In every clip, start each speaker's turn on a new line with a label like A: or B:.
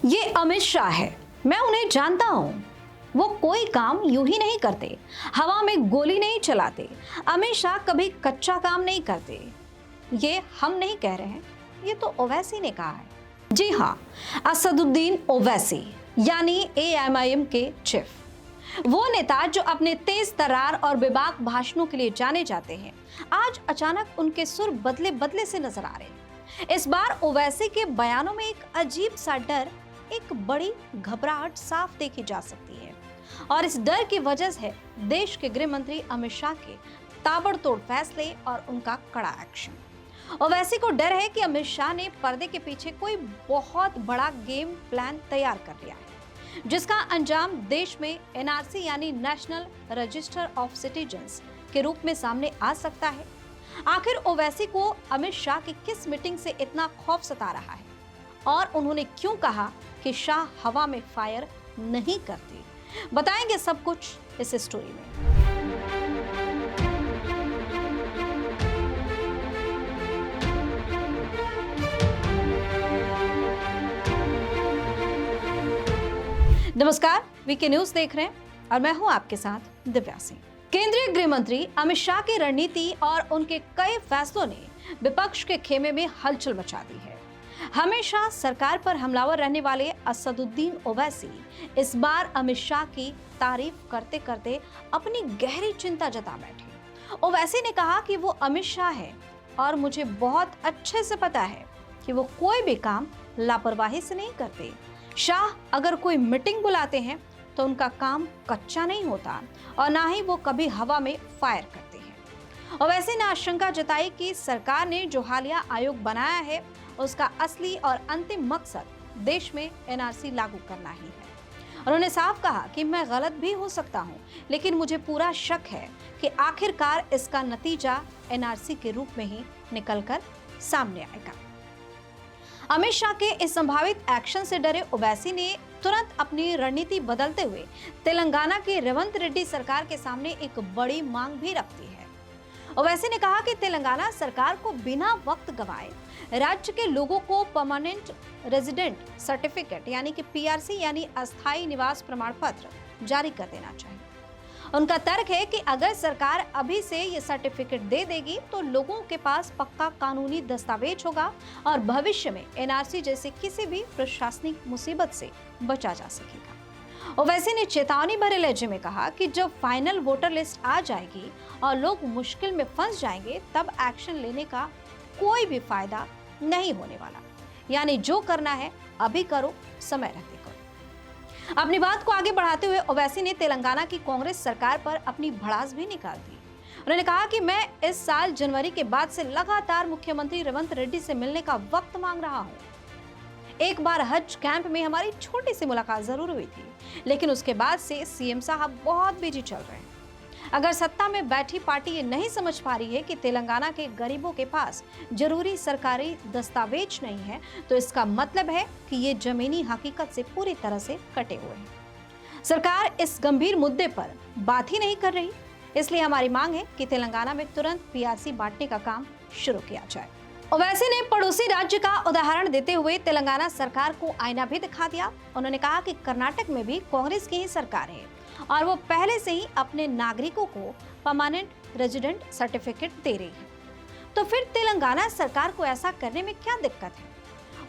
A: ये अमित शाह है, मैं उन्हें जानता हूँ। वो कोई काम यूं ही नहीं करते, हवा में गोली नहीं चलाते। अमित शाह कभी कच्चा काम नहीं करते। ये हम नहीं कह रहे हैं, ये तो ओवैसी ने कहा है। जी हाँ, असदुद्दीन ओवैसी यानी AMIM के चीफ, वो नेता जो अपने तेज तर्रार और बेबाक भाषणों के लिए जाने जाते हैं, आज अचानक उनके सुर बदले बदले से नजर आ रहे हैं। इस बार ओवैसी के बयानों में एक अजीब सा डर, एक बड़ी घबराहट साफ देखी जा सकती है और इस डर की वजह से देश के गृह मंत्री अमित शाह के ताबड़तोड़ फैसले और उनका कड़ा एक्शन। ओवैसी को डर है कि अमित शाह ने पर्दे के पीछे कोई बहुत बड़ा गेम प्लान तैयार कर लिया है, जिसका अंजाम देश में NRC यानी नेशनल रजिस्टर ऑफ सिटीजन्स के रूप में सामने आ सकता है। आखिर ओवैसी को अमित शाह की किस मीटिंग से इतना खौफ सता रहा है और उन्होंने क्यों कहा कि शाह हवा में फायर नहीं करते? बताएंगे सब कुछ इस स्टोरी में। नमस्कार, वीके न्यूज देख रहे हैं और मैं हूं आपके साथ दिव्या सिंह। केंद्रीय गृह मंत्री अमित शाह की रणनीति और उनके कई फैसलों ने विपक्ष के खेमे में हलचल मचा दी है। हमेशा सरकार पर हमलावर रहने वाले असदुद्दीन ओवैसी इस बार अमित शाह की तारीफ करते करते अपनी गहरी चिंता जता बैठे। ओवैसी ने कहा कि वो अमित शाह है और मुझे बहुत अच्छे से पता है कि वो कोई भी काम लापरवाही से नहीं करते। शाह अगर कोई मीटिंग बुलाते हैं तो उनका काम कच्चा नहीं होता और ना ही वो कभी हवा में फायर करते हैं। ओवैसी ने आशंका जताई कि सरकार ने जो हालिया आयोग बनाया है उसका असली और अंतिम मकसद देश में NRC लागू करना ही है। उन्होंने साफ कहा कि मैं गलत भी हो सकता हूं, लेकिन मुझे पूरा शक है कि आखिरकार इसका नतीजा NRC के रूप में ही निकलकर सामने आएगा। अमित शाह के इस संभावित एक्शन से डरे ओवैसी ने तुरंत अपनी रणनीति बदलते हुए तेलंगाना की रेवंत रेड्डी सरकार के सामने एक बड़ी मांग भी रख दी है। ओवैसी ने कहा कि तेलंगाना सरकार को बिना वक्त गवाए राज्य के लोगों को परमानेंट रेजिडेंट सर्टिफिकेट यानी कि PRC यानी अस्थायी निवास प्रमाण पत्र जारी कर देना चाहिए। उनका तर्क है कि अगर सरकार अभी से ये सर्टिफिकेट दे देगी तो लोगों के पास पक्का कानूनी दस्तावेज होगा और भविष्य में NRC जैसे किसी भी प्रशासनिक मुसीबत से बचा जा सकेगा। ओवैसी ने चेतावनी भरे लहजे में कहा कि जब फाइनल वोटर लिस्ट आ जाएगी और लोग मुश्किल में फंस जाएंगे तब एक्शन लेने का कोई भी फायदा नहीं होने वाला। यानी जो करना है अभी करो, समय रहते करो। अपनी बात को आगे बढ़ाते हुए ओवैसी ने तेलंगाना की कांग्रेस सरकार पर अपनी भड़ास भी निकाल दी। उन्होंने कहा कि मैं इस साल जनवरी के बाद से लगातार मुख्यमंत्री रेवंत रेड्डी से मिलने का वक्त मांग रहा हूं। एक बार हज कैंप में हमारी छोटी सी मुलाकात जरूर हुई थी, लेकिन उसके बाद से CM साहब बहुत बिजी चल रहे हैं। अगर सत्ता में बैठी पार्टी ये नहीं समझ पा रही है कि तेलंगाना के गरीबों के पास जरूरी सरकारी दस्तावेज नहीं है, तो इसका मतलब है कि ये जमीनी हकीकत से पूरी तरह से कटे हुए हैं। सरकार इस गंभीर मुद्दे पर बात ही नहीं कर रही, इसलिए हमारी मांग है कि तेलंगाना में तुरंत PRC बांटने का काम शुरू किया जाए। ओवैसी ने पड़ोसी राज्य का उदाहरण देते हुए तेलंगाना सरकार को आईना भी दिखा दिया। उन्होंने कहा कि कर्नाटक में भी कांग्रेस की ही सरकार है और वो पहले से ही अपने नागरिकों को परमानेंट रेजिडेंट सर्टिफिकेट दे रही है, तो फिर तेलंगाना सरकार को ऐसा करने में क्या दिक्कत है?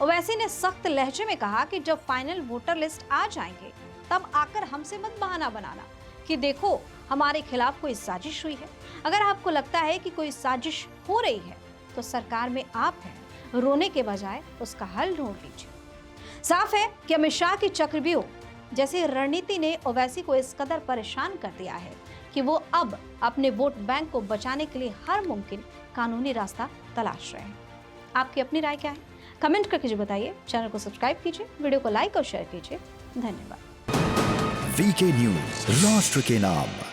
A: ओवैसी ने सख्त लहजे में कहा कि जब फाइनल वोटर लिस्ट आ जाएंगे तब आकर हमसे मत बहाना बनाना कि देखो हमारे खिलाफ कोई साजिश हुई है। अगर आपको लगता है कि कोई साजिश हो रही है तो सरकार में आप हैं, रोने के बजाय उसका हल ढूंढ लीजिए। साफ है कि अमित शाह की चक्रव्यूह जैसी रणनीति ने ओवैसी को इस कदर परेशान कर दिया है कि वो अब अपने वोट बैंक को बचाने के लिए हर मुमकिन कानूनी रास्ता तलाश रहे हैं। आपकी अपनी राय क्या है? कमेंट करके बताइए। चैनल को सब्सक्राइब कीजिए, वीडियो को लाइक और शेयर कीजिए। धन्यवाद।
B: वीके न्यूज, राष्ट्र के नाम।